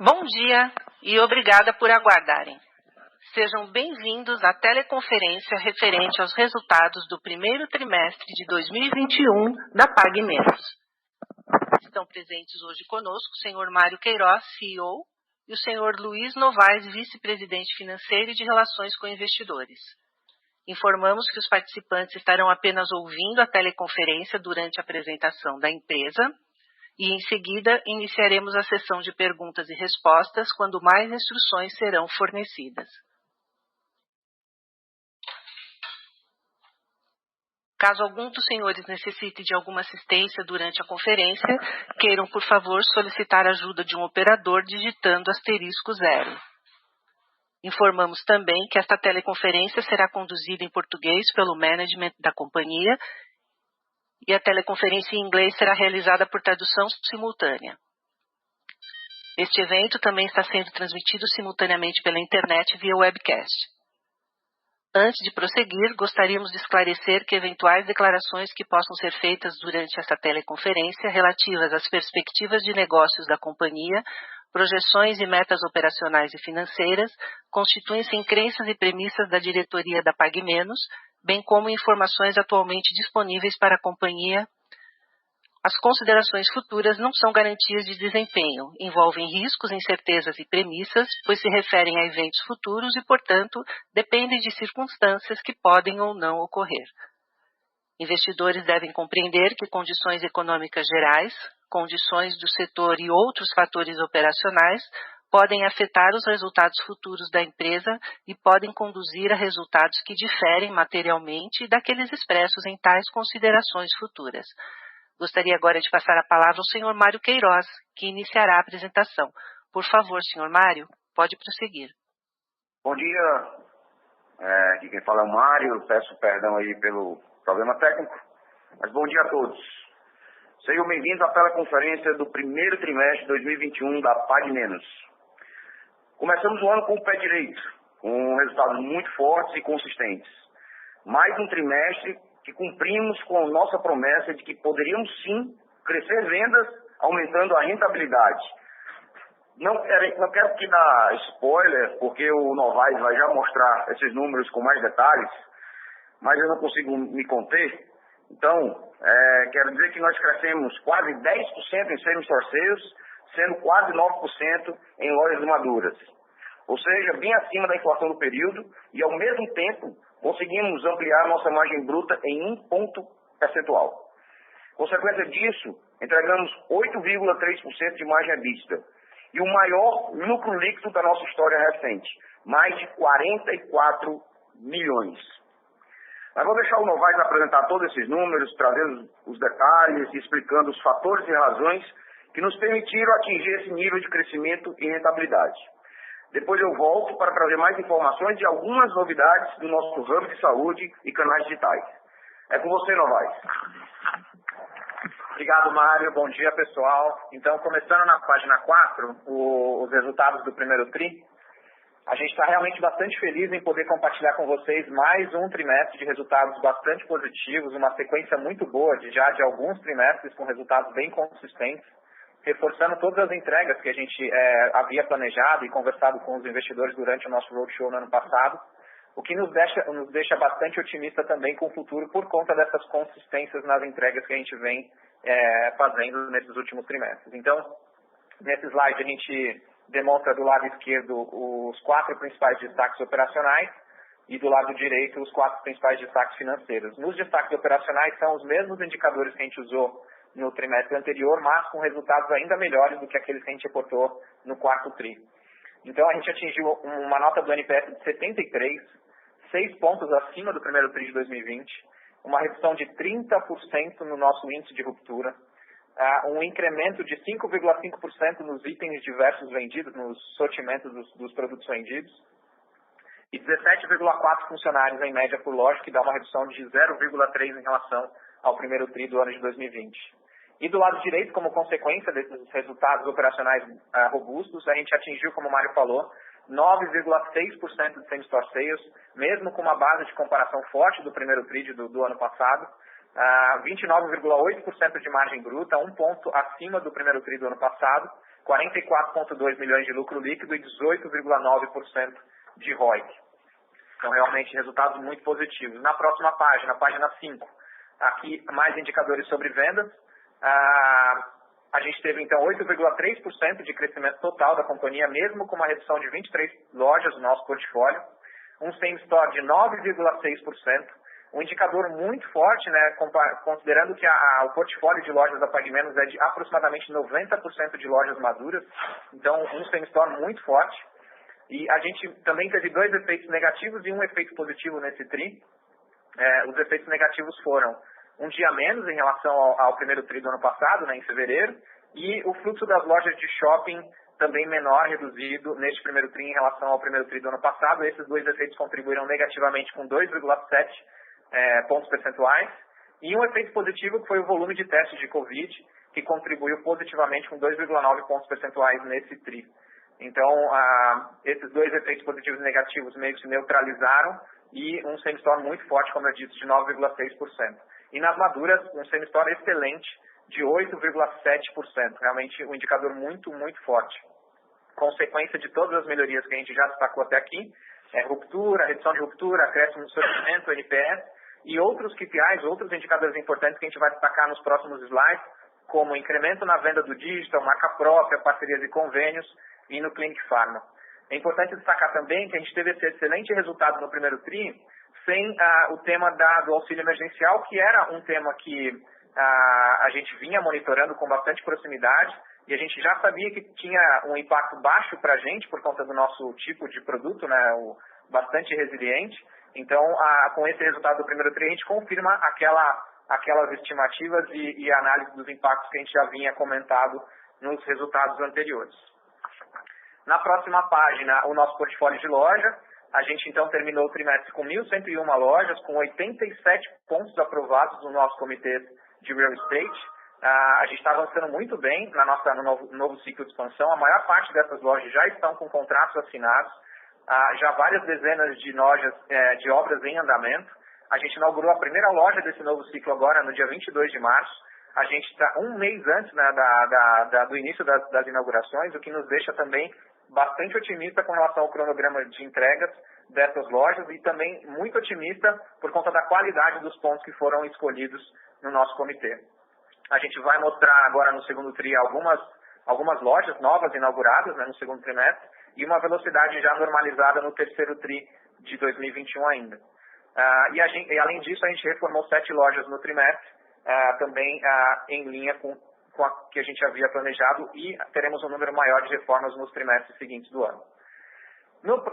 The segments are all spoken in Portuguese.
Bom dia e obrigada por aguardarem. Sejam bem-vindos à teleconferência referente aos resultados do primeiro trimestre de 2021 da Pague Menos. Estão presentes hoje conosco o senhor Mário Queiroz, CEO, e o senhor Luiz Novaes, vice-presidente financeiro e de Relações com Investidores. Informamos que os participantes estarão apenas ouvindo a teleconferência durante a apresentação da empresa e, em seguida, iniciaremos a sessão de perguntas e respostas quando mais instruções serão fornecidas. Caso algum dos senhores necessite de alguma assistência durante a conferência, queiram, por favor, solicitar a ajuda de um operador digitando *0. Informamos também que esta teleconferência será conduzida em português pelo management da companhia e a teleconferência em inglês será realizada por tradução simultânea. Este evento também está sendo transmitido simultaneamente pela internet via webcast. Antes de prosseguir, gostaríamos de esclarecer que eventuais declarações que possam ser feitas durante esta teleconferência relativas às perspectivas de negócios da companhia, projeções e metas operacionais e financeiras, constituem-se em crenças e premissas da diretoria da Pague Menos, bem como informações atualmente disponíveis para a companhia. As considerações futuras não são garantias de desempenho, envolvem riscos, incertezas e premissas, pois se referem a eventos futuros e, portanto, dependem de circunstâncias que podem ou não ocorrer. Investidores devem compreender que condições econômicas gerais, condições do setor e outros fatores operacionais podem afetar os resultados futuros da empresa e podem conduzir a resultados que diferem materialmente daqueles expressos em tais considerações futuras. Gostaria agora de passar a palavra ao senhor Mário Queiroz, que iniciará a apresentação. Por favor, senhor Mário, pode prosseguir. Bom dia, aqui quem fala é o Mário, peço perdão aí pelo problema técnico, mas bom dia a todos. Sejam bem-vindos à teleconferência do primeiro trimestre de 2021 da Pague Menos. Começamos o ano com o pé direito, com resultados muito fortes e consistentes. Mais um trimestre que cumprimos com a nossa promessa de que poderíamos sim crescer vendas, aumentando a rentabilidade. Não quero que dar spoiler, porque o Novaes vai já mostrar esses números com mais detalhes, mas eu não consigo me conter. Então, quero dizer que nós crescemos quase 10% em same-store sales, sendo quase 9% em lojas maduras. Ou seja, bem acima da inflação do período e, ao mesmo tempo, conseguimos ampliar nossa margem bruta em 1 ponto percentual. Consequência disso, entregamos 8,3% de margem EBITDA e o maior lucro líquido da nossa história recente, mais de 44 milhões. Mas vou deixar o Novaes apresentar todos esses números, trazendo os detalhes e explicando os fatores e razões que nos permitiram atingir esse nível de crescimento e rentabilidade. Depois eu volto para trazer mais informações de algumas novidades do nosso hub de saúde e canais digitais. É com você, Novaes. Obrigado, Mário. Bom dia, pessoal. Então, começando na página 4, os resultados do primeiro TRI, a gente está realmente bastante feliz em poder compartilhar com vocês mais um trimestre de resultados bastante positivos, uma sequência muito boa de alguns trimestres com resultados bem consistentes, reforçando todas as entregas que a gente havia planejado e conversado com os investidores durante o nosso roadshow no ano passado, o que nos deixa bastante otimista também com o futuro por conta dessas consistências nas entregas que a gente vem fazendo nesses últimos trimestres. Então, nesse slide a gente demonstra do lado esquerdo os 4 principais destaques operacionais e do lado direito os 4 principais destaques financeiros. Nos destaques operacionais são os mesmos indicadores que a gente usou no trimestre anterior, mas com resultados ainda melhores do que aqueles que a gente reportou no quarto TRI. Então, a gente atingiu uma nota do NPS de 73, 6 pontos acima do primeiro TRI de 2020, uma redução de 30% no nosso índice de ruptura, um incremento de 5,5% nos itens diversos vendidos, nos sortimentos dos produtos vendidos, e 17,4 funcionários em média por loja, que dá uma redução de 0,3 em relação ao primeiro TRI do ano de 2020. E do lado direito, como consequência desses resultados operacionais robustos, a gente atingiu, como o Mário falou, 9,6% de same-store sales, mesmo com uma base de comparação forte do primeiro TRI do ano passado, 29,8% de margem bruta, 1 ponto acima do primeiro TRI do ano passado, 44,2 milhões de lucro líquido e 18,9% de ROIC. Então, realmente, resultados muito positivos. Na próxima página, página 5, aqui mais indicadores sobre vendas. A gente teve, então, 8,3% de crescimento total da companhia, mesmo com uma redução de 23 lojas no nosso portfólio. Um same-store de 9,6%. Um indicador muito forte, né, considerando que o portfólio de lojas da Pague Menos é de aproximadamente 90% de lojas maduras. Então, um same-store muito forte. E a gente também teve 2 efeitos negativos e um efeito positivo nesse TRI. Os efeitos negativos foram um dia menos em relação ao primeiro TRI do ano passado, né, em fevereiro, e o fluxo das lojas de shopping também menor, reduzido neste primeiro TRI em relação ao primeiro TRI do ano passado. Esses 2 efeitos contribuíram negativamente com 2,7 pontos percentuais. E um efeito positivo que foi o volume de testes de Covid, que contribuiu positivamente com 2,9 pontos percentuais nesse TRI. Então, esses 2 efeitos positivos e negativos meio que se neutralizaram e um same-store muito forte, como eu disse, de 9,6%. E nas maduras, um same-store excelente de 8,7%. Realmente um indicador muito, muito forte. Consequência de todas as melhorias que a gente já destacou até aqui, ruptura, redução de ruptura, acréscimo de sortimento, NPS e outros KPIs, outros indicadores importantes que a gente vai destacar nos próximos slides, como incremento na venda do digital, marca própria, parcerias e convênios, e no Clinic Pharma. É importante destacar também que a gente teve esse excelente resultado no primeiro TRI, sem o tema do auxílio emergencial, que era um tema que a gente vinha monitorando com bastante proximidade, e a gente já sabia que tinha um impacto baixo para a gente, por conta do nosso tipo de produto, né, bastante resiliente. Então, com esse resultado do primeiro TRI, a gente confirma aquelas estimativas e análise dos impactos que a gente já vinha comentado nos resultados anteriores. Na próxima página, o nosso portfólio de loja. A gente, então, terminou o trimestre com 1.101 lojas, com 87 pontos aprovados no nosso comitê de real estate. A gente está avançando muito bem no novo ciclo de expansão. A maior parte dessas lojas já estão com contratos assinados. Já várias dezenas de lojas de obras em andamento. A gente inaugurou a primeira loja desse novo ciclo agora, no dia 22 de março. A gente está um mês antes, né, do início das inaugurações, o que nos deixa também bastante otimista com relação ao cronograma de entregas dessas lojas e também muito otimista por conta da qualidade dos pontos que foram escolhidos no nosso comitê. A gente vai mostrar agora no segundo TRI algumas lojas novas inauguradas, né, no segundo trimestre e uma velocidade já normalizada no terceiro TRI de 2021 ainda. E além disso, a gente reformou 7 lojas no trimestre, também em linha com a que a gente havia planejado, e teremos um número maior de reformas nos trimestres seguintes do ano.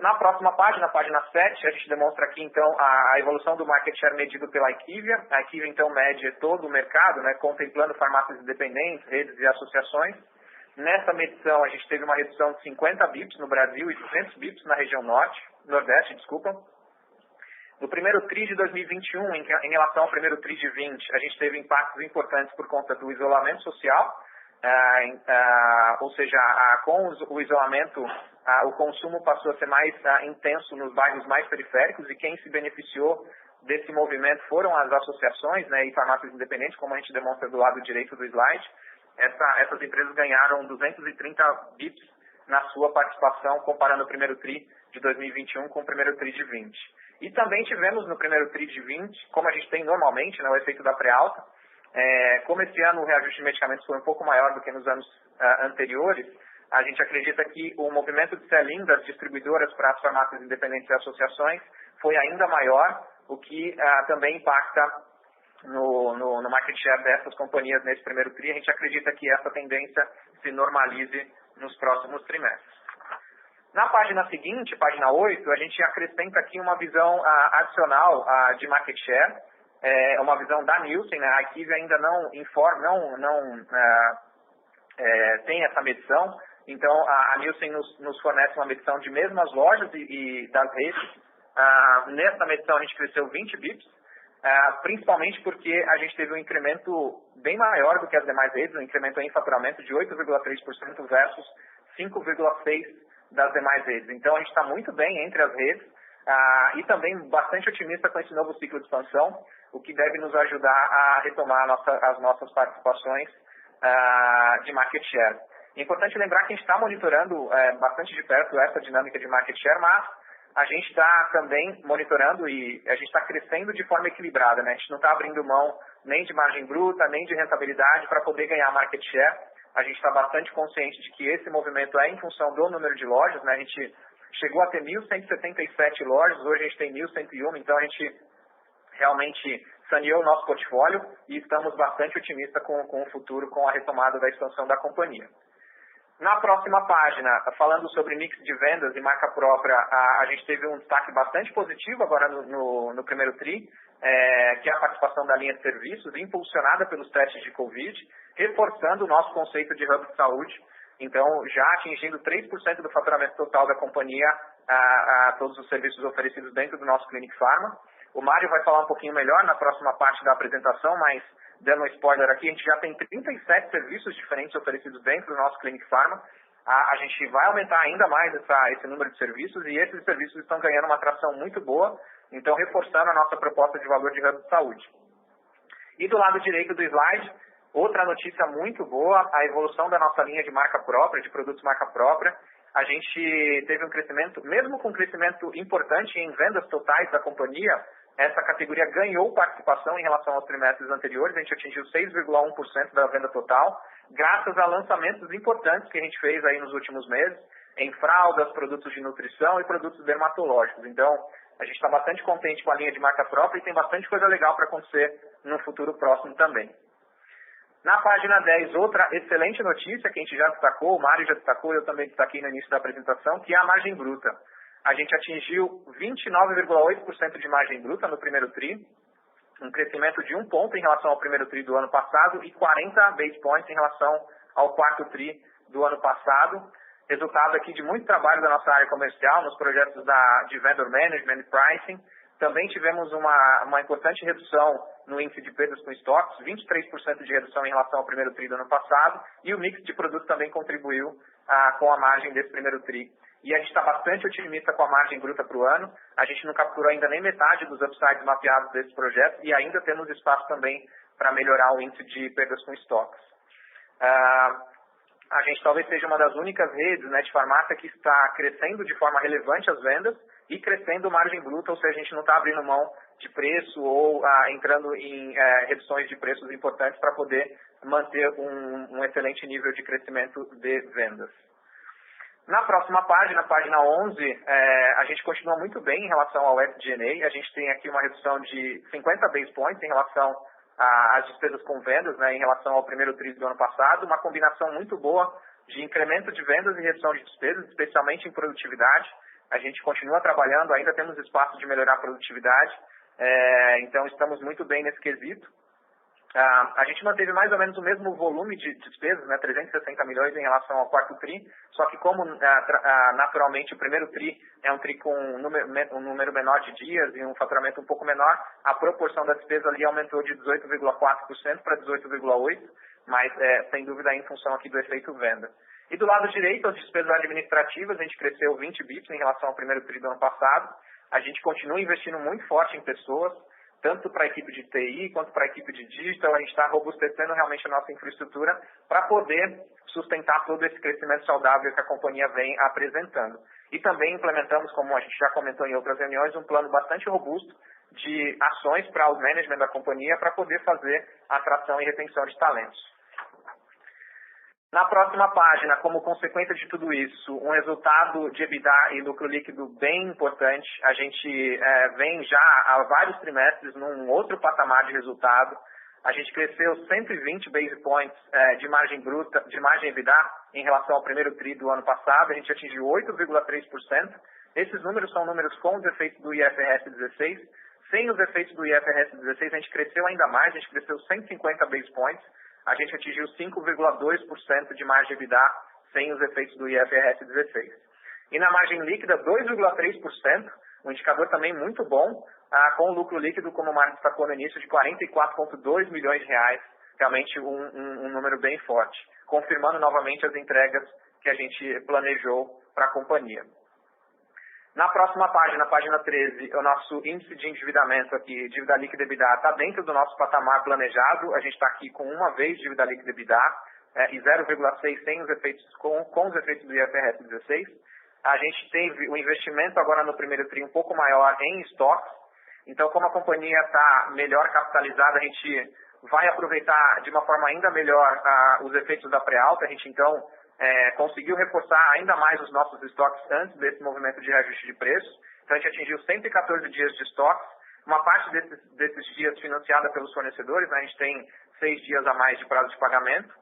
Na próxima página, página 7, a gente demonstra aqui, então, a evolução do market share medido pela IQVIA. A IQVIA, então, mede todo o mercado, né, contemplando farmácias independentes, redes e associações. Nessa medição, a gente teve uma redução de 50 bips no Brasil e 200 bips na região Nordeste. No primeiro TRI de 2021, em relação ao primeiro TRI de 2020, a gente teve impactos importantes por conta do isolamento social, ou seja, com o isolamento, o consumo passou a ser mais intenso nos bairros mais periféricos, e quem se beneficiou desse movimento foram as associações, né, e farmácias independentes, como a gente demonstra do lado direito do slide. Essas empresas ganharam 230 bips na sua participação, comparando o primeiro TRI de 2021 com o primeiro TRI de 20. E também tivemos no primeiro TRI de 20, como a gente tem normalmente, né, o efeito da pré-alta. Como esse ano o reajuste de medicamentos foi um pouco maior do que nos anos anteriores, a gente acredita que o movimento de sell-in das distribuidoras para as farmácias independentes e associações foi ainda maior, o que também impacta no market share dessas companhias nesse primeiro TRI. A gente acredita que essa tendência se normalize nos próximos trimestres. Na página seguinte, página 8, a gente acrescenta aqui uma visão adicional de market share, uma visão da Nielsen, né? A IQVIA ainda não informa, não tem essa medição, então a Nielsen nos fornece uma medição de mesmas lojas e das redes. Nessa medição a gente cresceu 20 bips, principalmente porque a gente teve um incremento bem maior do que as demais redes, um incremento em faturamento de 8,3% versus 5,6% das demais redes. Então a gente está muito bem entre as redes e também bastante otimista com esse novo ciclo de expansão, o que deve nos ajudar a retomar as nossas participações de market share. É importante lembrar que a gente está monitorando bastante de perto essa dinâmica de market share, mas a gente está também monitorando e a gente está crescendo de forma equilibrada, né? A gente não está abrindo mão nem de margem bruta, nem de rentabilidade para poder ganhar market share. A gente está bastante consciente de que esse movimento é em função do número de lojas, né? A gente chegou a ter 1.177 lojas, hoje a gente tem 1.101, então a gente realmente saneou o nosso portfólio e estamos bastante otimistas com o futuro, com a retomada da expansão da companhia. Na próxima página, falando sobre mix de vendas e marca própria, a gente teve um destaque bastante positivo agora no primeiro TRI, que é a participação da linha de serviços, impulsionada pelos testes de Covid, reforçando o nosso conceito de hub de saúde. Então, já atingindo 3% do faturamento total da companhia a todos os serviços oferecidos dentro do nosso Clinic Pharma. O Mário vai falar um pouquinho melhor na próxima parte da apresentação, mas dando um spoiler aqui, a gente já tem 37 serviços diferentes oferecidos dentro do nosso Clinic Pharma. A gente vai aumentar ainda mais esse número de serviços e esses serviços estão ganhando uma atração muito boa, então reforçando a nossa proposta de valor de hub de saúde. E do lado direito do slide, outra notícia muito boa, a evolução da nossa linha de marca própria, de produtos marca própria. A gente teve um crescimento, mesmo com um crescimento importante em vendas totais da companhia, essa categoria ganhou participação em relação aos trimestres anteriores, a gente atingiu 6,1% da venda total, graças a lançamentos importantes que a gente fez aí nos últimos meses, em fraldas, produtos de nutrição e produtos dermatológicos. Então, a gente está bastante contente com a linha de marca própria e tem bastante coisa legal para acontecer no futuro próximo também. Na página 10, outra excelente notícia que a gente já destacou, o Mário já destacou, eu também destaquei no início da apresentação, que é a margem bruta. A gente atingiu 29,8% de margem bruta no primeiro TRI, um crescimento de 1 ponto em relação ao primeiro TRI do ano passado e 40 base points em relação ao quarto TRI do ano passado. Resultado aqui de muito trabalho da nossa área comercial nos projetos de vendor management e pricing. Também tivemos uma importante redução no índice de perdas com estoques, 23% de redução em relação ao primeiro TRI do ano passado, e o mix de produtos também contribuiu com a margem desse primeiro TRI. E a gente está bastante otimista com a margem bruta para o ano. A gente não capturou ainda nem metade dos upsides mapeados desse projeto e ainda temos espaço também para melhorar o índice de perdas com estoques. A gente talvez seja uma das únicas redes, né, de farmácia que está crescendo de forma relevante as vendas e crescendo margem bruta, ou seja, a gente não está abrindo mão de preço ou entrando em reduções de preços importantes para poder manter um excelente nível de crescimento de vendas. Na próxima página, página 11, a gente continua muito bem em relação ao SG&A. A gente tem aqui uma redução de 50 base points em relação às despesas com vendas, né, em relação ao primeiro TRI do ano passado. Uma combinação muito boa de incremento de vendas e redução de despesas, especialmente em produtividade. A gente continua trabalhando, ainda temos espaço de melhorar a produtividade. Então, estamos muito bem nesse quesito. A gente manteve mais ou menos o mesmo volume de despesas, né, 360 milhões em relação ao quarto TRI, só que como naturalmente o primeiro TRI é um TRI com um número menor de dias e um faturamento um pouco menor, a proporção da despesa ali aumentou de 18,4% para 18,8%, mas sem dúvida em função aqui do efeito venda. E do lado direito, as despesas administrativas, a gente cresceu 20 bips em relação ao primeiro TRI do ano passado. A gente continua investindo muito forte em pessoas, tanto para a equipe de TI quanto para a equipe de digital. A gente está robustecendo realmente a nossa infraestrutura para poder sustentar todo esse crescimento saudável que a companhia vem apresentando. E também implementamos, como a gente já comentou em outras reuniões, um plano bastante robusto de ações para o management da companhia para poder fazer a atração e retenção de talentos. Na próxima página, como consequência de tudo isso, um resultado de EBITDA e lucro líquido bem importante. A gente vem já há vários trimestres num outro patamar de resultado. A gente cresceu 120 base points de margem bruta, de margem EBITDA em relação ao primeiro TRI do ano passado. A gente atingiu 8,3%. Esses números são números com os efeitos do IFRS 16. Sem os efeitos do IFRS 16, a gente cresceu ainda mais, a gente cresceu 150 base points. A gente atingiu 5,2% de margem EBITDA sem os efeitos do IFRS 16. E na margem líquida, 2,3%, um indicador também muito bom, com o lucro líquido, como o Mário destacou no início, de 44,2 milhões de reais, realmente um número bem forte, confirmando novamente as entregas que a gente planejou para a companhia. Na próxima página, página 13, o nosso índice de endividamento aqui, dívida líquida EBITDA, está dentro do nosso patamar planejado. A gente está aqui com uma vez dívida líquida EBITDA, e 0,6 sem os efeitos, com os efeitos do IFRS 16. A gente teve um investimento agora no primeiro TRI um pouco maior em estoques. Então, como a companhia está melhor capitalizada, a gente vai aproveitar de uma forma ainda melhor os efeitos da pré-alta. A gente, então, conseguiu reforçar ainda mais os nossos estoques antes desse movimento de reajuste de preços. Então, a gente atingiu 114 dias de estoques. Uma parte desses dias financiada pelos fornecedores, né? A gente tem 6 dias a mais de prazo de pagamento.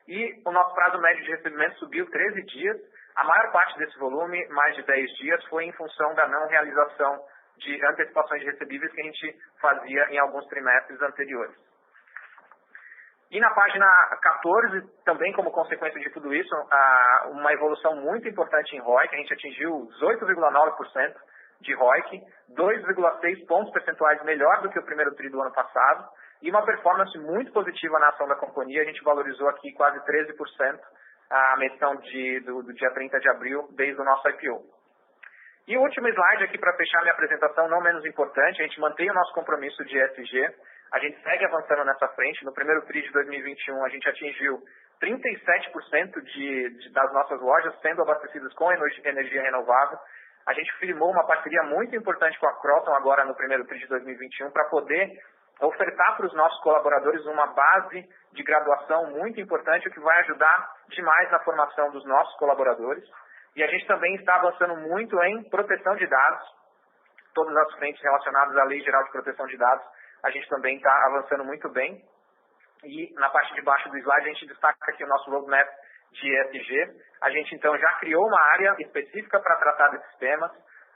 E o nosso prazo médio de recebimento subiu 13 dias. A maior parte desse volume, mais de 10 dias, foi em função da não realização de antecipações de recebíveis que a gente fazia em alguns trimestres anteriores. E na página 14, também como consequência de tudo isso, uma evolução muito importante em ROIC, a gente atingiu 18,9% de ROIC, 2,6 pontos percentuais melhor do que o primeiro TRI do ano passado, e uma performance muito positiva na ação da companhia. A gente valorizou aqui quase 13% a medição do dia 30 de abril, desde o nosso IPO. E o último slide aqui para fechar minha apresentação, não menos importante, a gente mantém o nosso compromisso de ESG, a gente segue avançando nessa frente. No primeiro TRI de 2021, a gente atingiu 37% das nossas lojas sendo abastecidas com energia renovável. A gente firmou uma parceria muito importante com a Croton agora no primeiro TRI de 2021 para poder ofertar para os nossos colaboradores uma base de graduação muito importante, o que vai ajudar demais na formação dos nossos colaboradores. E a gente também está avançando muito em proteção de dados, todas as frentes relacionadas à Lei Geral de Proteção de Dados, a gente também está avançando muito bem. E na parte de baixo do slide a gente destaca aqui o nosso roadmap de ESG. A gente então já criou uma área específica para tratar desses temas.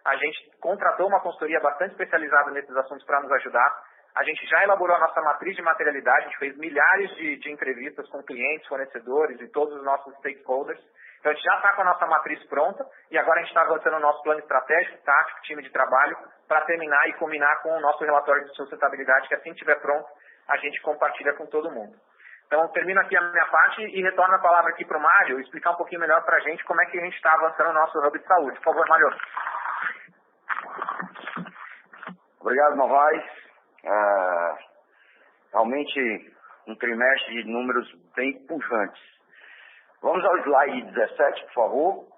A gente contratou uma consultoria bastante especializada nesses assuntos para nos ajudar. A gente já elaborou a nossa matriz de materialidade, a gente fez milhares de entrevistas com clientes, fornecedores e todos os nossos stakeholders. Então a gente já está com a nossa matriz pronta e agora a gente está avançando o nosso plano estratégico, tático, time de trabalho, para terminar e combinar com o nosso relatório de sustentabilidade, que assim que estiver pronto, a gente compartilha com todo mundo. Então, termino aqui a minha parte e retorno a palavra aqui para o Mário, explicar um pouquinho melhor para a gente como é que a gente está avançando o nosso Hub de Saúde. Por favor, Mário. Obrigado, Novaes. Realmente um trimestre de números bem pujantes. Vamos ao slide 17, por favor.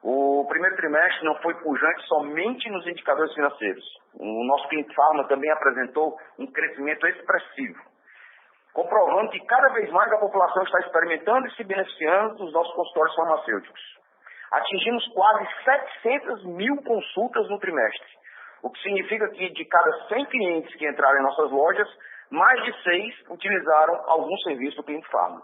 O primeiro trimestre não foi pujante somente nos indicadores financeiros. O nosso Cliente Pharma também apresentou um crescimento expressivo, comprovando que cada vez mais a população está experimentando e se beneficiando dos nossos consultórios farmacêuticos. Atingimos quase 700 mil consultas no trimestre, o que significa que de cada 100 clientes que entraram em nossas lojas, mais de 6 utilizaram algum serviço do Cliente Pharma.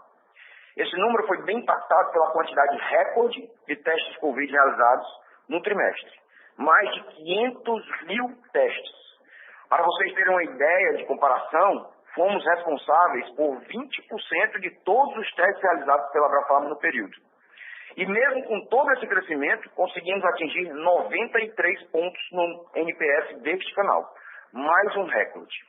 Esse número foi bem impactado pela quantidade recorde de testes de Covid realizados no trimestre. Mais de 500 mil testes. Para vocês terem uma ideia de comparação, fomos responsáveis por 20% de todos os testes realizados pela Abrafarma no período. E mesmo com todo esse crescimento, conseguimos atingir 93 pontos no NPS deste canal. Mais um recorde.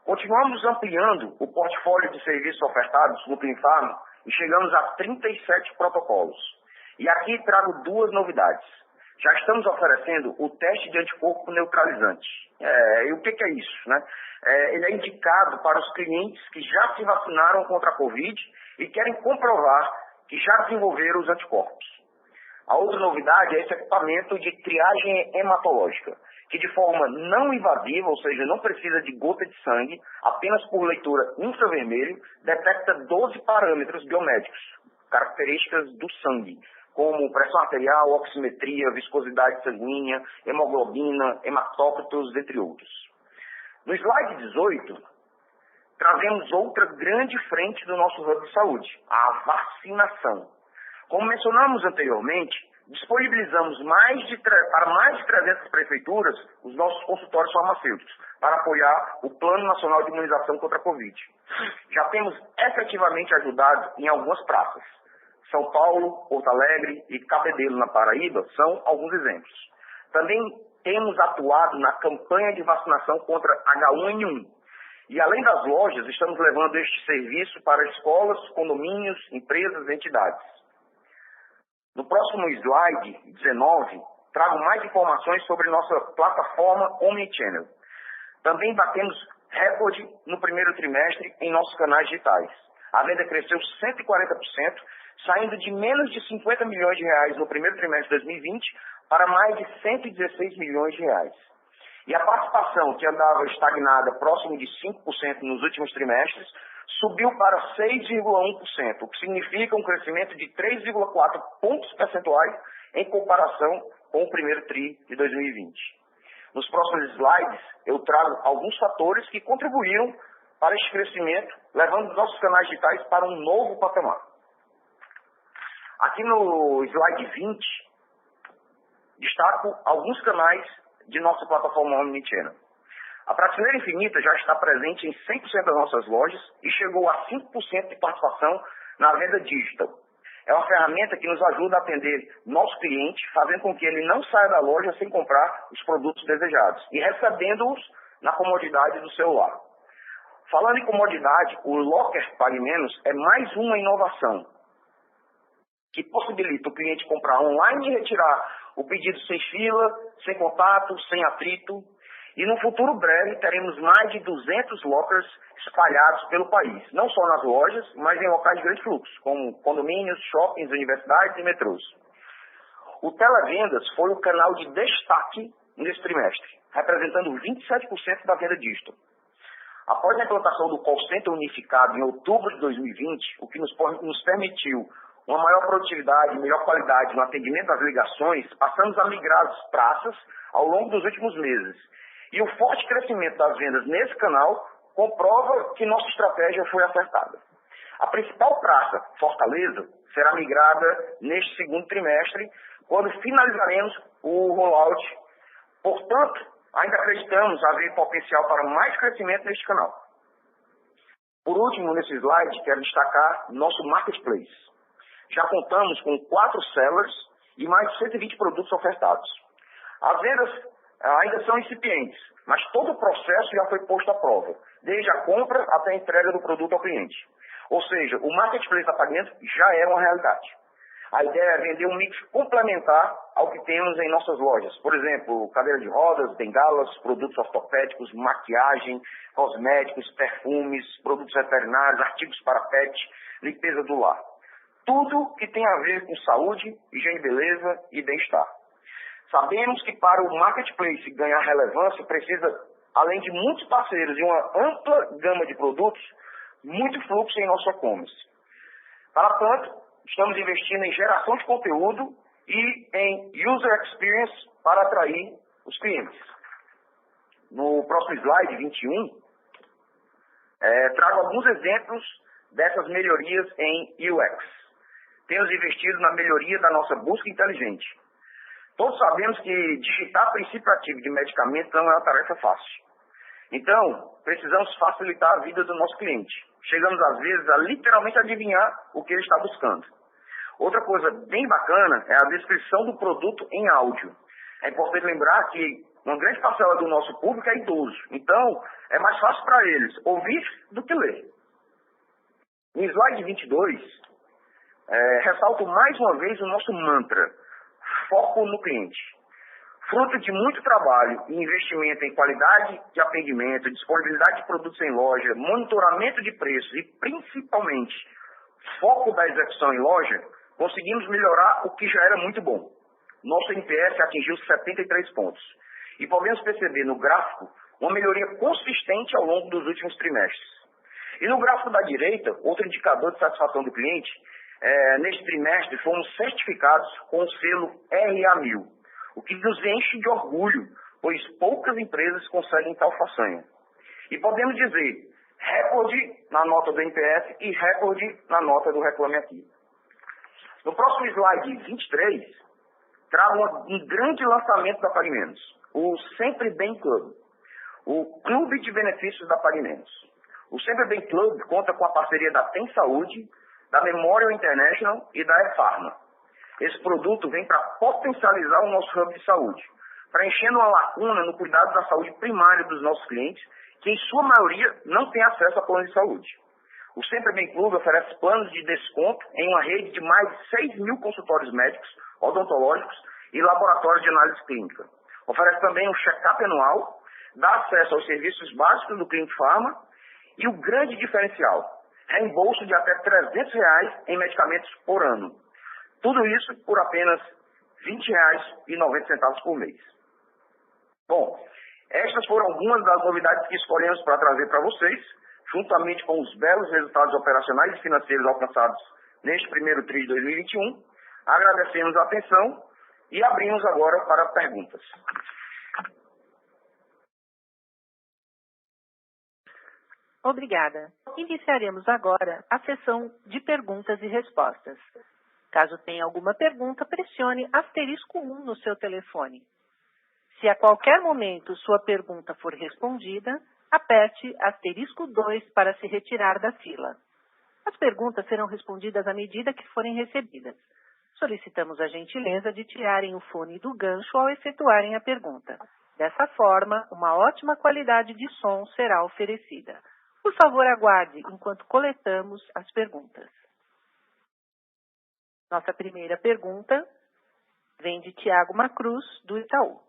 Continuamos ampliando o portfólio de serviços ofertados no Cliente Pharma e chegamos a 37 protocolos. E aqui trago 2 novidades. Já estamos oferecendo o teste de anticorpo neutralizante. E o que é isso, né? Ele é indicado para os clientes que já se vacinaram contra a Covid e querem comprovar que já desenvolveram os anticorpos. A outra novidade é esse equipamento de triagem hematológica, que de forma não invasiva, ou seja, não precisa de gota de sangue, apenas por leitura infravermelho, detecta 12 parâmetros biomédicos, características do sangue, como pressão arterial, oximetria, viscosidade sanguínea, hemoglobina, hematócritos, entre outros. No slide 18, trazemos outra grande frente do nosso Hub de Saúde, a vacinação. Como mencionamos anteriormente, disponibilizamos para mais de 300 prefeituras os nossos consultórios farmacêuticos para apoiar o Plano Nacional de Imunização contra a Covid. Já temos efetivamente ajudado em algumas praças. São Paulo, Porto Alegre e Cabedelo, na Paraíba, são alguns exemplos. Também temos atuado na campanha de vacinação contra H1N1. E além das lojas, estamos levando este serviço para escolas, condomínios, empresas e entidades. No próximo slide 19, trago mais informações sobre nossa plataforma Omnichannel. Também batemos recorde no primeiro trimestre em nossos canais digitais. A venda cresceu 140%, saindo de menos de 50 milhões de reais no primeiro trimestre de 2020 para mais de 116 milhões de reais. E a participação, que andava estagnada próximo de 5% nos últimos trimestres, subiu para 6,1%, o que significa um crescimento de 3,4 pontos percentuais em comparação com o primeiro TRI de 2020. Nos próximos slides, eu trago alguns fatores que contribuíram para este crescimento, levando os nossos canais digitais para um novo patamar. Aqui no slide 20, destaco alguns canais de nossa plataforma omnichannel. A Prateleira Infinita já está presente em 100% das nossas lojas e chegou a 5% de participação na venda digital. É uma ferramenta que nos ajuda a atender nosso cliente, fazendo com que ele não saia da loja sem comprar os produtos desejados e recebendo-os na comodidade do celular. Falando em comodidade, o Locker Pague Menos é mais uma inovação que possibilita o cliente comprar online e retirar o pedido sem fila, sem contato, sem atrito. E no futuro breve teremos mais de 200 lockers espalhados pelo país, não só nas lojas, mas em locais de grande fluxo, como condomínios, shoppings, universidades e metrôs. O Televendas foi o canal de destaque nesse trimestre, representando 27% da venda digital. Após a implantação do call center unificado em outubro de 2020, o que nos permitiu uma maior produtividade e melhor qualidade no atendimento às ligações, passamos a migrar as praças ao longo dos últimos meses. E o forte crescimento das vendas nesse canal comprova que nossa estratégia foi acertada. A principal praça, Fortaleza, será migrada neste segundo trimestre, quando finalizaremos o rollout. Portanto, ainda acreditamos haver potencial para mais crescimento neste canal. Por último, nesse slide, quero destacar nosso marketplace. Já contamos com 4 sellers e mais de 120 produtos ofertados. As vendas ainda são incipientes, mas todo o processo já foi posto à prova, desde a compra até a entrega do produto ao cliente. Ou seja, o marketplace da Pagamento já é uma realidade. A ideia é vender um mix complementar ao que temos em nossas lojas. Por exemplo, cadeira de rodas, bengalas, produtos ortopédicos, maquiagem, cosméticos, perfumes, produtos veterinários, artigos para pet, limpeza do lar. Tudo que tem a ver com saúde, higiene, beleza e bem-estar. Sabemos que para o marketplace ganhar relevância precisa, além de muitos parceiros e uma ampla gama de produtos, muito fluxo em nosso e-commerce. Para tanto, estamos investindo em geração de conteúdo e em user experience para atrair os clientes. No próximo slide 21, trago alguns exemplos dessas melhorias em UX. Temos investido na melhoria da nossa busca inteligente. Todos sabemos que digitar princípio ativo de medicamento não é uma tarefa fácil. Então, precisamos facilitar a vida do nosso cliente. Chegamos, às vezes, a literalmente adivinhar o que ele está buscando. Outra coisa bem bacana é a descrição do produto em áudio. É importante lembrar que uma grande parcela do nosso público é idoso. Então, é mais fácil para eles ouvir do que ler. No slide 22, ressalto mais uma vez o nosso mantra, foco no cliente. Fruto de muito trabalho e investimento em qualidade de atendimento, disponibilidade de produtos em loja, monitoramento de preços e, principalmente, foco da execução em loja, conseguimos melhorar o que já era muito bom. Nosso NPS atingiu 73 pontos. E podemos perceber no gráfico uma melhoria consistente ao longo dos últimos trimestres. E no gráfico da direita, outro indicador de satisfação do cliente, neste trimestre fomos certificados com o selo RA1000, o que nos enche de orgulho, pois poucas empresas conseguem tal façanha. E podemos dizer, recorde na nota do NPS e recorde na nota do Reclame Aqui. No próximo slide 23, trago um grande lançamento da Pague Menos, o Sempre Bem Club, o clube de benefícios da Pague Menos. O Sempre Bem Club conta com a parceria da Tem Saúde, da Memorial International e da ePharma. Esse produto vem para potencializar o nosso hub de saúde, preenchendo uma lacuna no cuidado da saúde primária dos nossos clientes, que em sua maioria não tem acesso a planos de saúde. O Sempre Bem Clube oferece planos de desconto em uma rede de mais de 6 mil consultórios médicos, odontológicos e laboratórios de análise clínica. Oferece também um check-up anual, dá acesso aos serviços básicos do Clinic Pharma e o grande diferencial, reembolso de até R$300 em medicamentos por ano. Tudo isso por apenas R$20,90 por mês. Bom, estas foram algumas das novidades que escolhemos para trazer para vocês, juntamente com os belos resultados operacionais e financeiros alcançados neste primeiro TRI de 2021. Agradecemos a atenção e abrimos agora para perguntas. Obrigada. Iniciaremos agora a sessão de perguntas e respostas. Caso tenha alguma pergunta, pressione *1 no seu telefone. Se a qualquer momento sua pergunta for respondida, aperte *2 para se retirar da fila. As perguntas serão respondidas à medida que forem recebidas. Solicitamos a gentileza de tirarem o fone do gancho ao efetuarem a pergunta. Dessa forma, uma ótima qualidade de som será oferecida. Por favor, aguarde enquanto coletamos as perguntas. Nossa primeira pergunta vem de Thiago Macruz, do Itaú.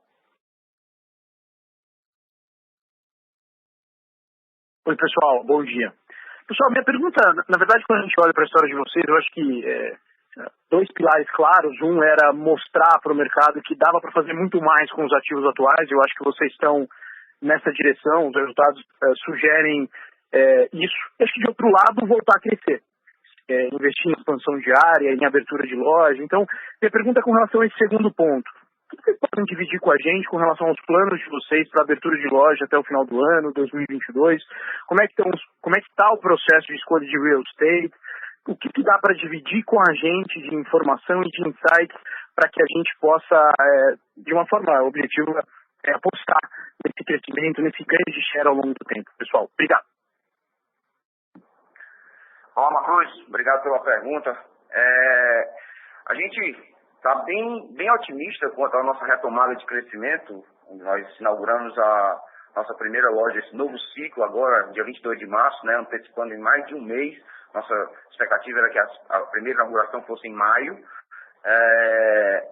Oi, pessoal, bom dia. Pessoal, minha pergunta, na verdade, quando a gente olha para a história de vocês, eu acho que dois pilares claros. Um era mostrar para o mercado que dava para fazer muito mais com os ativos atuais. Eu acho que vocês estão nessa direção, os resultados sugerem isso. E acho que, de outro lado, voltar a crescer. Investir em expansão diária, em abertura de loja. Então, minha pergunta é com relação a esse segundo ponto. O que vocês podem dividir com a gente com relação aos planos de vocês para abertura de loja até o final do ano, 2022? Como é que está o processo de escolha de real estate? O que dá para dividir com a gente de informação e de insights para que a gente possa, de uma forma objetiva, apostar nesse crescimento, nesse ganho de share ao longo do tempo? Pessoal, obrigado. Olá, Macruz, obrigado pela pergunta. A gente está bem otimista quanto à nossa retomada de crescimento. Nós inauguramos a nossa primeira loja, esse novo ciclo agora, dia 22 de março, né, antecipando em mais de um mês. Nossa expectativa era que a primeira inauguração fosse em maio.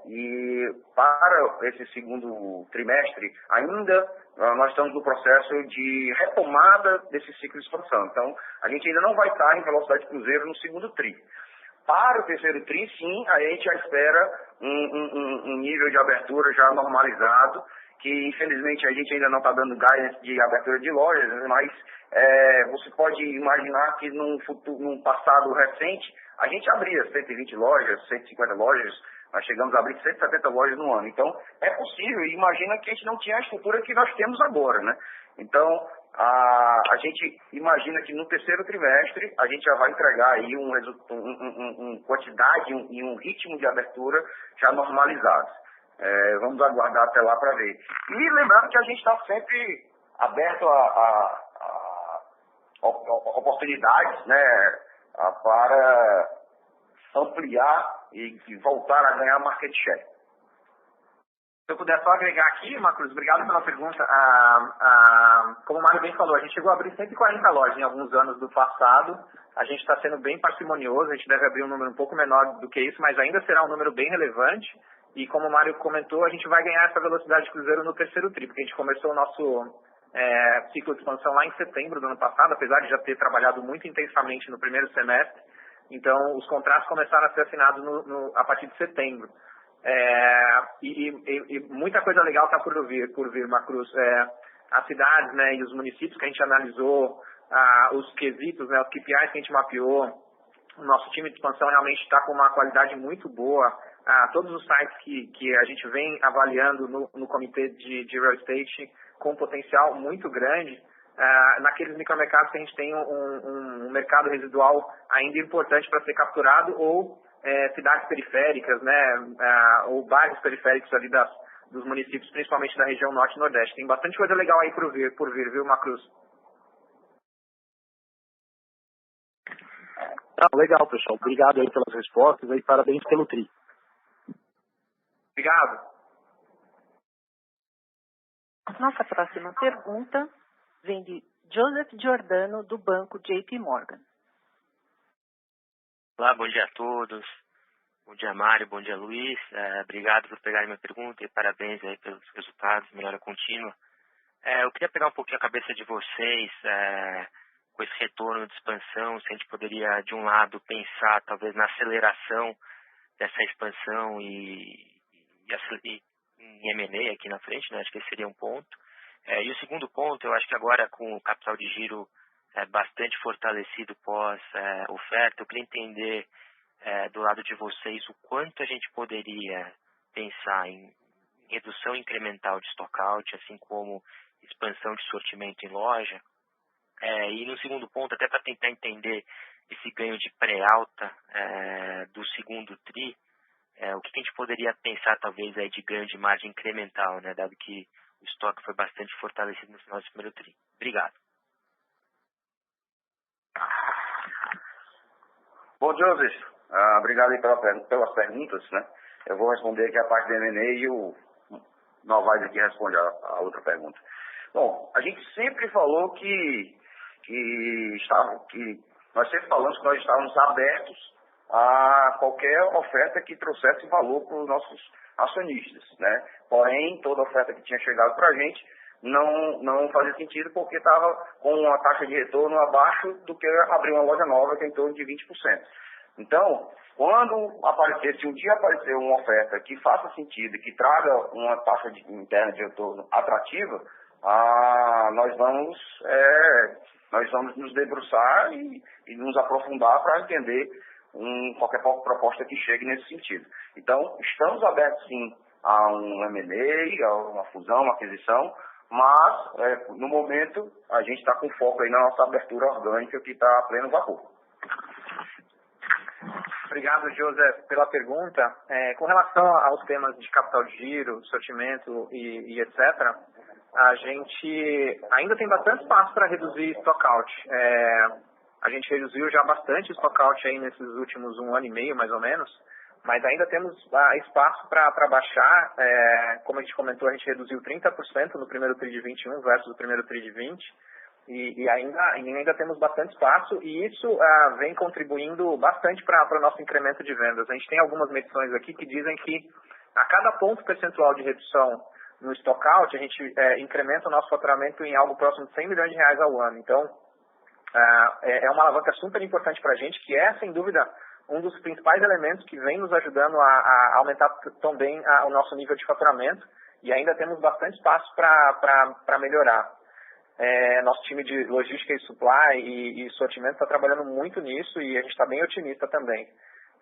E para esse segundo trimestre, ainda nós estamos no processo de retomada desse ciclo de expansão. Então, a gente ainda não vai estar em velocidade de cruzeiro no segundo TRI. Para o terceiro TRI, sim, a gente já espera um nível de abertura já normalizado, que infelizmente a gente ainda não está dando guidance de abertura de lojas, mas você pode imaginar que num passado recente, a gente abria 120 lojas, 150 lojas, nós chegamos a abrir 170 lojas no ano. Então, é possível, e imagina que a gente não tinha a estrutura que nós temos agora, né? Então, a gente imagina que no terceiro trimestre a gente já vai entregar aí uma quantidade e um ritmo de abertura já normalizados. Vamos aguardar até lá para ver. E lembrando que a gente está sempre aberto a oportunidades, né, para ampliar e voltar a ganhar market share. Se eu puder só agregar aqui, Macruz, obrigado pela pergunta. Como o Mário bem falou, a gente chegou a abrir 140 lojas em alguns anos do passado. A gente está sendo bem parcimonioso, a gente deve abrir um número um pouco menor do que isso, mas ainda será um número bem relevante. E como o Mário comentou, a gente vai ganhar essa velocidade de cruzeiro no terceiro TRI, porque a gente começou o nosso ciclo de expansão lá em setembro do ano passado, apesar de já ter trabalhado muito intensamente no primeiro semestre. Então, os contratos começaram a ser assinados a partir de setembro. E muita coisa legal está por vir, Macruz. As cidades, né, e os municípios que a gente analisou, os quesitos, né, os KPIs que a gente mapeou, o nosso time de expansão realmente está com uma qualidade muito boa. Todos os sites que a gente vem avaliando no comitê de real estate com potencial muito grande, naqueles micromercados que a gente tem um mercado residual ainda importante para ser capturado, ou cidades periféricas, né, ou bairros periféricos ali dos municípios, principalmente da região norte e nordeste. Tem bastante coisa legal aí por vir, viu, Macruz? Legal, pessoal. Obrigado aí pelas respostas e parabéns pelo TRI. Obrigado. Nossa próxima pergunta vem de Joseph Giordano, do banco JP Morgan. Olá, bom dia a todos. Bom dia, Mário. Bom dia, Luiz. Obrigado por pegarem minha pergunta e parabéns aí pelos resultados, melhora contínua. Eu queria pegar um pouquinho a cabeça de vocês com esse retorno de expansão, se a gente poderia, de um lado, pensar talvez na aceleração dessa expansão e em M&A aqui na frente, né? Acho que esse seria um ponto. E o segundo ponto, eu acho que agora com o capital de giro bastante fortalecido pós-oferta, eu queria entender do lado de vocês o quanto a gente poderia pensar em redução incremental de stockout, assim como expansão de sortimento em loja. E no segundo ponto, até para tentar entender esse ganho de pré-alta do segundo TRI, o que a gente poderia pensar talvez aí de ganho de margem incremental, né, dado que o estoque foi bastante fortalecido no final do primeiro TRI. Obrigado. Bom, Joseph, obrigado aí pelas perguntas, né? Eu vou responder aqui a parte do M&A e o Novaes aqui responde a outra pergunta. Bom, a gente sempre falou que nós sempre falamos que nós estávamos abertos a qualquer oferta que trouxesse valor para os nossos acionistas, né? Porém, toda oferta que tinha chegado para a gente não fazia sentido porque estava com uma taxa de retorno abaixo do que abrir uma loja nova, que é em torno de 20%. Então, se um dia aparecer uma oferta que faça sentido, que traga uma taxa interna de retorno atrativa, nós vamos nos debruçar e nos aprofundar para entender qualquer proposta que chegue nesse sentido. Então, estamos abertos sim a um M&A, a uma fusão, uma aquisição, mas no momento a gente está com foco aí na nossa abertura orgânica que está a pleno vapor. Obrigado, José, pela pergunta. Com relação aos temas de capital de giro, sortimento e etc., a gente ainda tem bastante espaço para reduzir stockout. A gente reduziu já bastante stockout aí nesses últimos 1 ano e meio, mais ou menos, mas ainda temos espaço para baixar. Como a gente comentou, a gente reduziu 30% no primeiro TRI de 21 versus o primeiro TRI de 20, e ainda temos bastante espaço, e isso vem contribuindo bastante para o nosso incremento de vendas. A gente tem algumas medições aqui que dizem que a cada ponto percentual de redução no stockout, a gente incrementa o nosso faturamento em algo próximo de 100 milhões de reais ao ano. Então, é uma alavanca super importante para a gente, que é, sem dúvida, um dos principais elementos que vem nos ajudando a aumentar também o nosso nível de faturamento, e ainda temos bastante espaço para melhorar. Nosso time de logística e supply e sortimento está trabalhando muito nisso, e a gente está bem otimista também.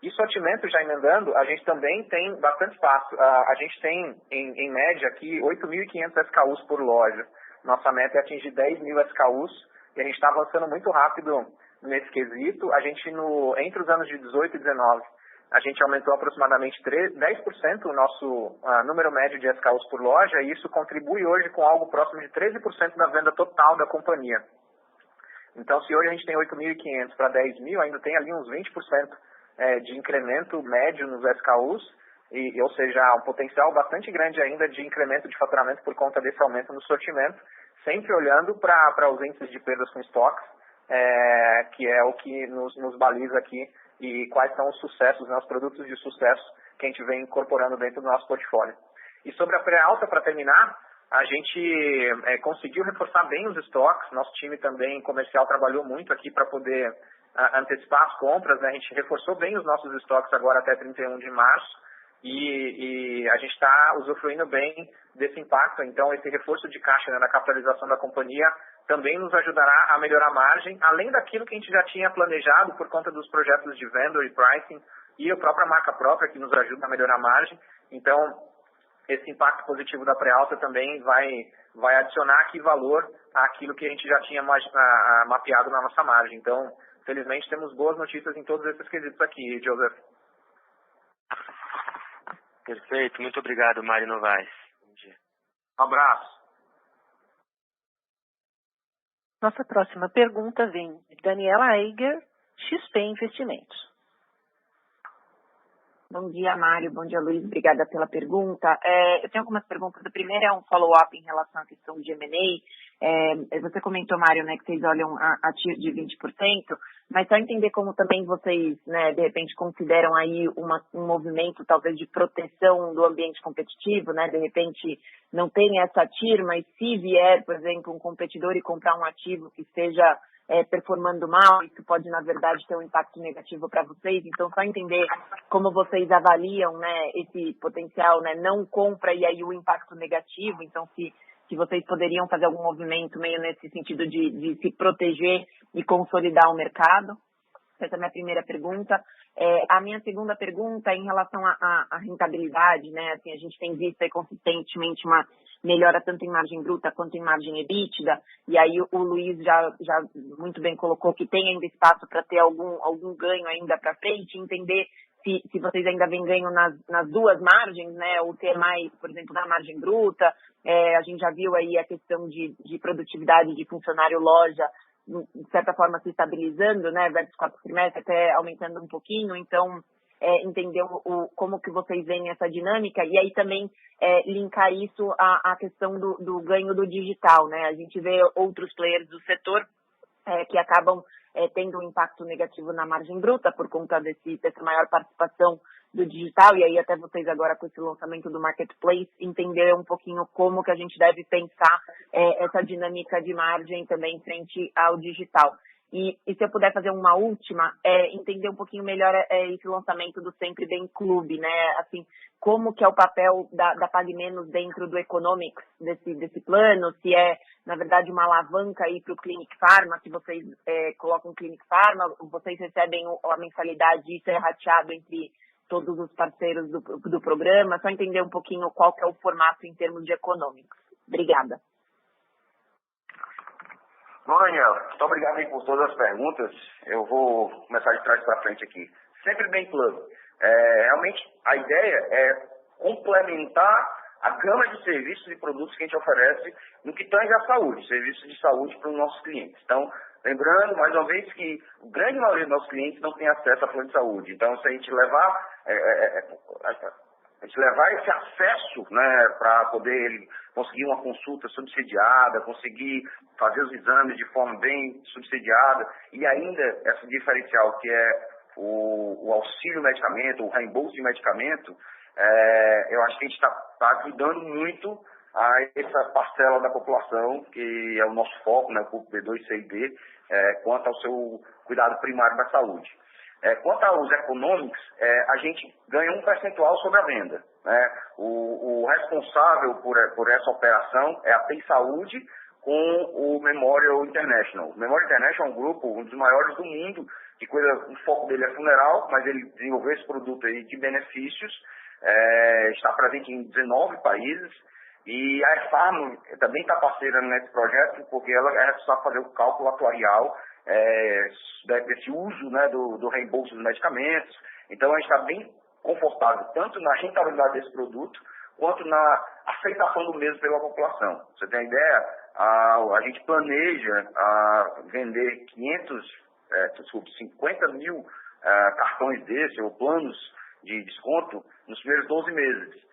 E sortimento, já emendando, a gente também tem bastante espaço. A gente tem, em média, aqui 8.500 SKUs por loja. Nossa meta é atingir 10.000 SKUs, e a gente está avançando muito rápido nesse quesito. A gente, entre os anos de 18 e 19, a gente aumentou aproximadamente 10% o nosso número médio de SKUs por loja, e isso contribui hoje com algo próximo de 13% da venda total da companhia. Então, se hoje a gente tem 8.500 para 10.000, ainda tem ali uns 20% de incremento médio nos SKUs, ou seja, um potencial bastante grande ainda de incremento de faturamento por conta desse aumento no sortimento, sempre olhando para os índices de perdas com estoques, que é o que nos baliza aqui, e quais são os sucessos, os produtos de sucesso que a gente vem incorporando dentro do nosso portfólio. E sobre a pré-alta, para terminar, a gente conseguiu reforçar bem os estoques. Nosso time também comercial trabalhou muito aqui para poder antecipar as compras, né? A gente reforçou bem os nossos estoques agora até 31 de março, e a gente está usufruindo bem desse impacto. Então, esse reforço de caixa, né, na capitalização da companhia também nos ajudará a melhorar a margem, além daquilo que a gente já tinha planejado por conta dos projetos de vendor e pricing e a própria marca própria, que nos ajuda a melhorar a margem. Então, esse impacto positivo da pré-alta também vai adicionar aqui valor àquilo que a gente já tinha mapeado na nossa margem. Então, felizmente, temos boas notícias em todos esses quesitos aqui, Joseph. Perfeito, muito obrigado, Mário Novaes. Bom dia. Um abraço. Nossa próxima pergunta vem de Daniela Eiger, XP Investimentos. Bom dia, Mário. Bom dia, Luiz. Obrigada pela pergunta. Eu tenho algumas perguntas. A primeira é um follow-up em relação à questão de M&A. Você comentou, Mário, né, que vocês olham a TIR de 20%, mas só entender como também vocês, né, de repente consideram aí um movimento talvez de proteção do ambiente competitivo, né? De repente não tem essa TIR, mas se vier, por exemplo, um competidor e comprar um ativo que esteja performando mal, isso pode, na verdade, ter um impacto negativo para vocês. Então, só entender como vocês avaliam, né, esse potencial, né, não compra e aí o impacto negativo. Então, se vocês poderiam fazer algum movimento meio nesse sentido de se proteger e consolidar o mercado. Essa é a minha primeira pergunta. A minha segunda pergunta é em relação à rentabilidade, né? Assim, a gente tem visto aí consistentemente uma melhora tanto em margem bruta quanto em margem EBITDA, e aí o Luiz já muito bem colocou que tem ainda espaço para ter algum ganho ainda para frente, entender se vocês ainda vêm ganho nas duas margens, né? Ou ter mais, por exemplo, na margem bruta. A gente já viu aí a questão de produtividade de funcionário loja, de certa forma se estabilizando, né, versus 4 trimestres, até aumentando um pouquinho. Então, entender como que vocês veem essa dinâmica e aí também linkar isso à questão do ganho do digital, né? A gente vê outros players do setor que acabam tendo um impacto negativo na margem bruta por conta dessa maior participação do digital, e aí até vocês agora com esse lançamento do Marketplace entender um pouquinho como que a gente deve pensar essa dinâmica de margem também frente ao digital. E se eu puder fazer uma última, entender um pouquinho melhor esse lançamento do Sempre Bem Clube, né? Assim, como que é o papel da Pague Menos dentro do Economics desse plano, se é, na verdade, uma alavanca aí para o Clinic Pharma, se vocês colocam Clinic Pharma, vocês recebem a mensalidade e isso é rateado entre todos os parceiros do programa, só entender um pouquinho qual que é o formato em termos de Economics. Obrigada. Bom, Daniel, muito obrigado aí por todas as perguntas. Eu vou começar de trás para frente aqui. Sempre Bem Club. Realmente, a ideia é complementar a gama de serviços e produtos que a gente oferece no que tange à saúde, serviços de saúde para os nossos clientes. Então, lembrando, mais uma vez, que a grande maioria dos nossos clientes não tem acesso a plano de saúde. Então, se a gente levar esse acesso, né, para poder ele conseguir uma consulta subsidiada, conseguir fazer os exames de forma bem subsidiada, e ainda esse diferencial que é o auxílio medicamento, o reembolso de medicamento, eu acho que a gente está ajudando muito a essa parcela da população, que é o nosso foco, né, o público B2, C e D, quanto ao seu cuidado primário da saúde. Quanto aos economics, a gente ganha um percentual sobre a venda, né? O responsável por essa operação é a Tem Saúde com o Memorial International. O Memorial International é um grupo, um dos maiores do mundo, que o foco dele é funeral, mas ele desenvolveu esse produto aí de benefícios, está presente em 19 países, e a EFARM também está parceira nesse projeto, porque ela é responsável por fazer o cálculo atuarial desse uso, né, do reembolso dos medicamentos. Então, a gente está bem confortável, tanto na rentabilidade desse produto, quanto na aceitação do mesmo pela população. Você tem a ideia? A gente planeja vender 50 mil cartões desse, ou planos de desconto, nos primeiros 12 meses.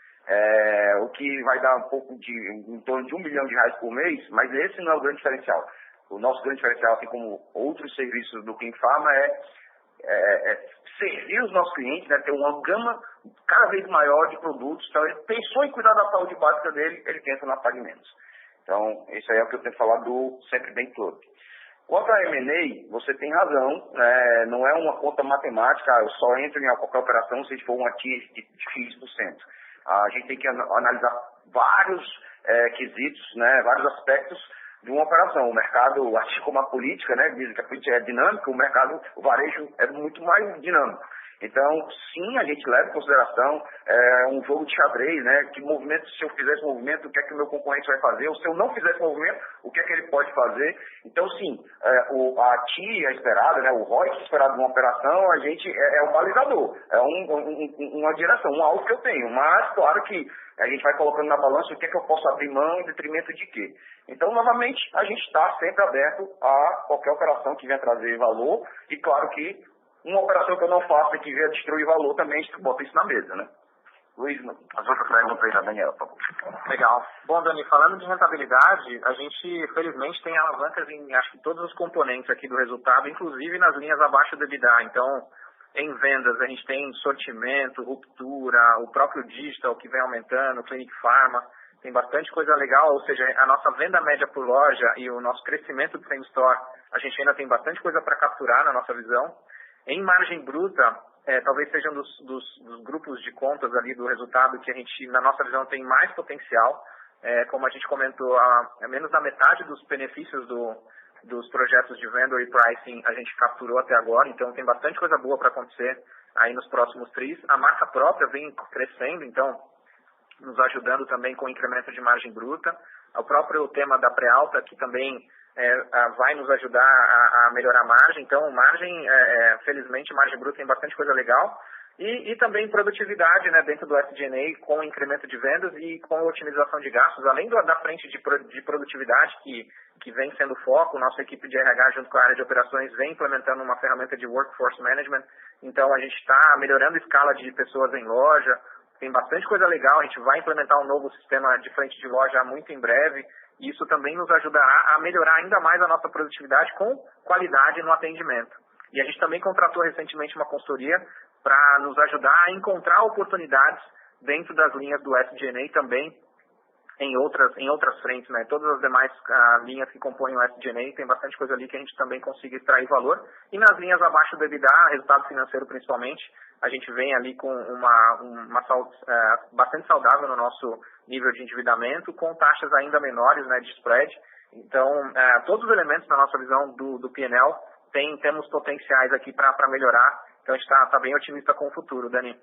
O que vai dar em torno de R$1 milhão por mês, mas esse não é o grande diferencial. O nosso grande diferencial, assim como outros serviços do Clinic Pharma, é servir os nossos clientes, né, ter uma gama cada vez maior de produtos. Então, ele pensou em cuidar da saúde básica dele, ele pensa na Pague Menos. Então, isso aí é o que eu tenho que falar do Sempre Bem Club. Quanto a M&A, você tem razão, não é uma conta matemática, eu só entro em qualquer operação se for uma TIR de X%. A gente tem que analisar vários quesitos, né, vários aspectos de uma operação. O mercado, assim como a política, né, diz que a política é dinâmica, o varejo é muito mais dinâmico. Então, sim, a gente leva em consideração um jogo de xadrez, né, que movimento, se eu fizer esse movimento, o que é que o meu concorrente vai fazer, ou se eu não fizer esse movimento, o que é que ele pode fazer. Então, sim, a TIA esperada, né, o ROI esperado de uma operação, a gente é um balizador, é uma direção, um alvo que eu tenho, mas, claro que a gente vai colocando na balança o que é que eu posso abrir mão em detrimento de quê. Então, novamente, a gente está sempre aberto a qualquer operação que venha trazer valor, e claro que uma operação que eu não faço e que venha destruir valor também, a gente bota isso na mesa, né? Luiz, as outras perguntas aí da Daniela, por favor. Legal. Bom, Dani, falando de rentabilidade, a gente, felizmente, tem alavancas em, acho que todos os componentes aqui do resultado, inclusive nas linhas abaixo do EBITDA. Então, em vendas, a gente tem sortimento, ruptura, o próprio digital que vem aumentando, Clinic Pharma. tem bastante coisa legal, ou seja, a nossa venda média por loja e o nosso crescimento do same store, a gente ainda tem bastante coisa para capturar na nossa visão. Em margem bruta, talvez seja um dos grupos de contas ali do resultado que a gente, na nossa visão, tem mais potencial. Como a gente comentou, menos da metade dos benefícios dos projetos de vendor e pricing a gente capturou até agora, então tem bastante coisa boa para acontecer aí nos próximos tris. A marca própria vem crescendo, então nos ajudando também com o incremento de margem bruta. O próprio tema da pré-alta, que também vai nos ajudar a melhorar a margem. Então, felizmente, margem bruta tem bastante coisa legal. E também produtividade, né, dentro do SG&A, com o incremento de vendas e com a otimização de gastos, além da frente de produtividade que vem sendo foco. Nossa equipe de RH, junto com a área de operações, vem implementando uma ferramenta de workforce management. Então, a gente está melhorando a escala de pessoas em loja. Tem bastante coisa legal. A gente vai implementar um novo sistema de frente de loja muito em breve. E isso também nos ajudará a melhorar ainda mais a nossa produtividade com qualidade no atendimento. E a gente também contratou recentemente uma consultoria para nos ajudar a encontrar oportunidades dentro das linhas do SG&A também em outras frentes, né? Todas as demais linhas que compõem o SG&A, tem bastante coisa ali que a gente também consiga extrair valor. E nas linhas abaixo do EBITDA, resultado financeiro principalmente, a gente vem ali com bastante saudável no nosso nível de endividamento, com taxas ainda menores, né, de spread. Então, todos os elementos na nossa visão do P&L temos potenciais aqui para melhorar. Então, a gente está bem otimista com o futuro, Dani.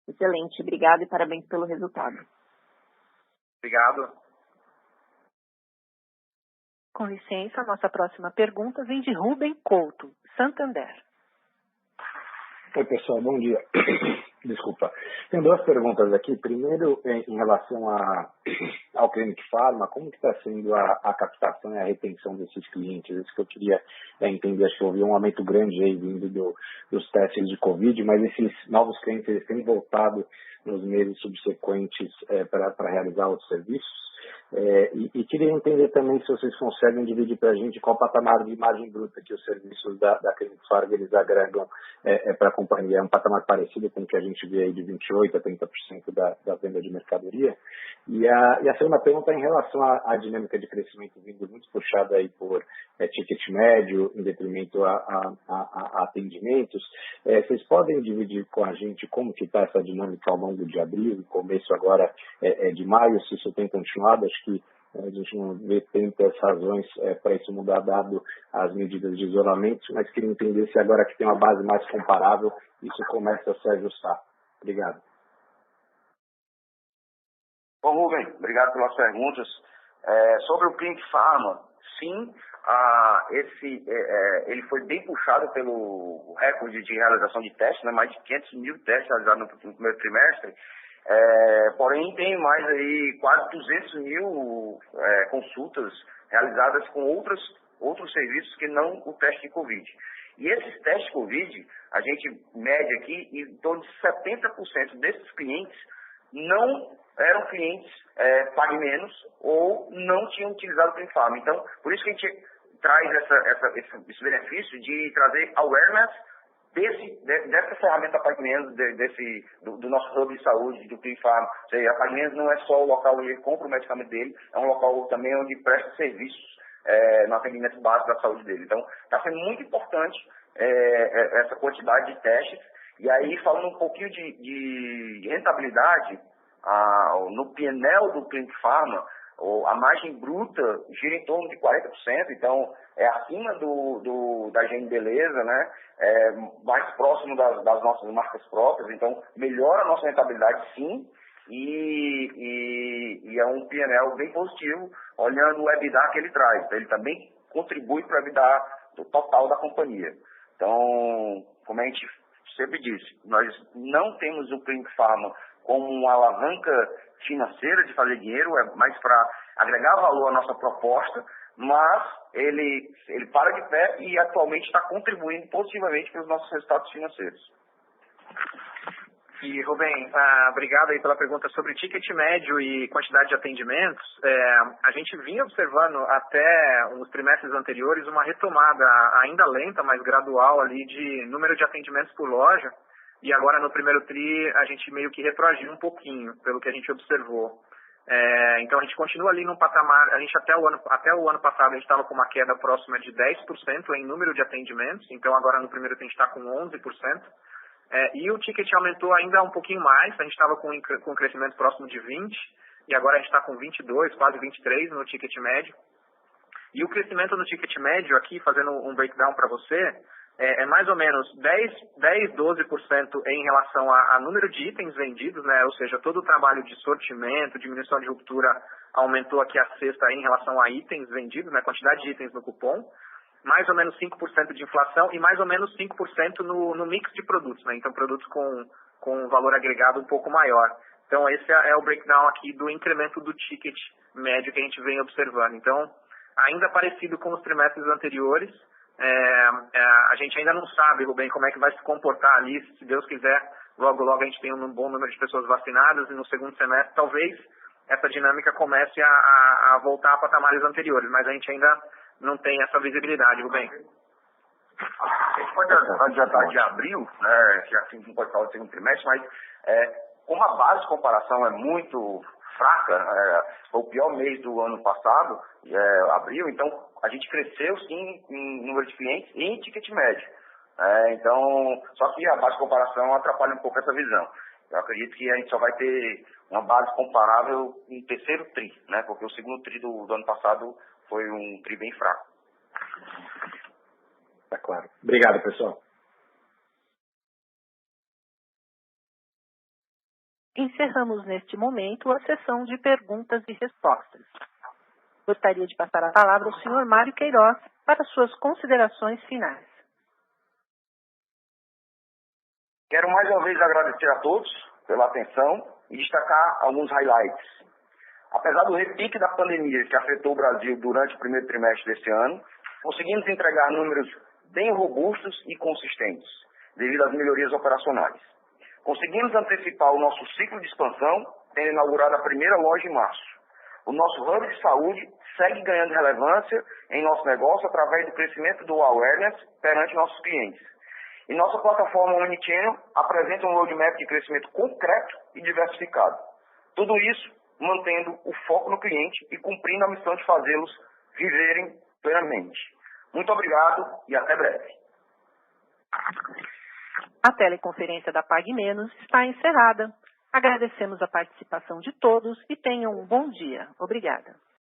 Excelente, obrigado e parabéns pelo resultado. Obrigado. Com licença, a nossa próxima pergunta vem de Rubem Couto, Santander. Oi, pessoal, bom dia. Desculpa. Tem duas perguntas aqui. Primeiro, em relação ao Clinic Pharma, como que está sendo a captação e a retenção desses clientes? Isso que eu queria entender. Acho que houve um aumento grande aí vindo dos testes de Covid, mas esses novos clientes eles têm voltado nos meses subsequentes para realizar outros serviços. E queria entender também se vocês conseguem dividir para a gente qual patamar de margem bruta que os serviços da Clinic Pharma eles agregam para a companhia. É um patamar parecido com o que a gente vê aí de 28% a 30% da venda de mercadoria. E a segunda pergunta é em relação à dinâmica de crescimento vindo muito puxada aí por ticket médio, em detrimento a atendimentos. Vocês podem dividir com a gente como que está essa dinâmica ao longo de abril, começo agora de maio, se isso tem continuado? Acho que a gente não vê tantas razões para isso mudar, dado as medidas de isolamento, mas queria entender se agora que tem uma base mais comparável, isso começa a se ajustar. Obrigado. Bom, Rubem, obrigado pelas perguntas. Sobre o Clinic Pharma, sim, ele foi bem puxado pelo recorde de realização de testes, né, mais de 500 mil testes realizados no primeiro trimestre. Porém, tem mais aí quase 200 mil consultas realizadas com outros serviços que não o teste de Covid. E esses testes de Covid, a gente mede aqui em torno de 70% desses clientes não eram clientes pague menos ou não tinham utilizado o Clinic Pharma. Então, por isso que a gente traz esse benefício de trazer awareness dessa ferramenta Pague Menos, do nosso hub de saúde, do Clinic Pharma. Ou seja, a Pague Menos não é só o local onde ele compra o medicamento dele, é um local também onde presta serviços no atendimento básico da saúde dele. Então, está sendo muito importante essa quantidade de testes. E aí, falando um pouquinho de rentabilidade, no P&L do Clinic Pharma, a margem bruta gira em torno de 40%, então é acima da Higiene Beleza, né? Mais próximo das nossas marcas próprias, então melhora a nossa rentabilidade sim, e é um P&L bem positivo, olhando o EBITDA que ele traz, ele também contribui para o EBITDA total da companhia. Então, como a gente sempre disse, nós não temos o Clinic Pharma como uma alavanca financeira de fazer dinheiro, é mais para agregar valor à nossa proposta, mas ele para de pé e atualmente está contribuindo positivamente para os nossos resultados financeiros. E, Rubem, obrigado aí pela pergunta sobre ticket médio e quantidade de atendimentos. A gente vinha observando até os trimestres anteriores uma retomada ainda lenta, mas gradual ali de número de atendimentos por loja. e agora no primeiro TRI a gente meio que retroagiu um pouquinho, pelo que a gente observou. Então a gente continua ali num patamar, a gente até o ano passado a gente estava com uma queda próxima de 10% em número de atendimentos, então agora no primeiro TRI a gente está com 11%. E o ticket aumentou ainda um pouquinho mais, a gente estava com um crescimento próximo de 20%, e agora a gente está com 22%, quase 23% no ticket médio. E o crescimento no ticket médio aqui, fazendo um breakdown para você, é mais ou menos 12% em relação a número de itens vendidos, né? Ou seja, todo o trabalho de sortimento, diminuição de ruptura aumentou aqui a cesta em relação a itens vendidos, né? Quantidade de itens no cupom. Mais ou menos 5% de inflação e mais ou menos 5% no mix de produtos, né? Então, produtos com valor agregado um pouco maior. Então, esse é o breakdown aqui do incremento do ticket médio que a gente vem observando. Então, ainda parecido com os trimestres anteriores, a gente ainda não sabe, Rubem, como é que vai se comportar ali. Se Deus quiser, logo a gente tem um bom número de pessoas vacinadas e no segundo semestre, talvez essa dinâmica comece a voltar a patamares anteriores, mas a gente ainda não tem essa visibilidade, Rubem. A gente pode adiantar de abril, né, que assim não pode falar do segundo trimestre, mas como a base de comparação é muito fraca, foi o pior mês do ano passado, abril, então a gente cresceu sim em número de clientes e em ticket médio. Então, só que a base de comparação atrapalha um pouco essa visão. Eu acredito que a gente só vai ter uma base comparável em terceiro TRI, né, porque o segundo TRI do ano passado foi um TRI bem fraco. Tá claro. Obrigado, pessoal. Encerramos neste momento a sessão de perguntas e respostas. Gostaria de passar a palavra ao senhor Mário Queiroz para suas considerações finais. Quero mais uma vez agradecer a todos pela atenção e destacar alguns highlights. Apesar do repique da pandemia que afetou o Brasil durante o primeiro trimestre deste ano, conseguimos entregar números bem robustos e consistentes, devido às melhorias operacionais. Conseguimos antecipar o nosso ciclo de expansão, tendo inaugurado a primeira loja em março. O nosso hub de saúde segue ganhando relevância em nosso negócio através do crescimento do awareness perante nossos clientes. E nossa plataforma Omnichannel apresenta um roadmap de crescimento concreto e diversificado. Tudo isso mantendo o foco no cliente e cumprindo a missão de fazê-los viverem plenamente. Muito obrigado e até breve. A teleconferência da Pague Menos está encerrada. Agradecemos a participação de todos e tenham um bom dia. Obrigada.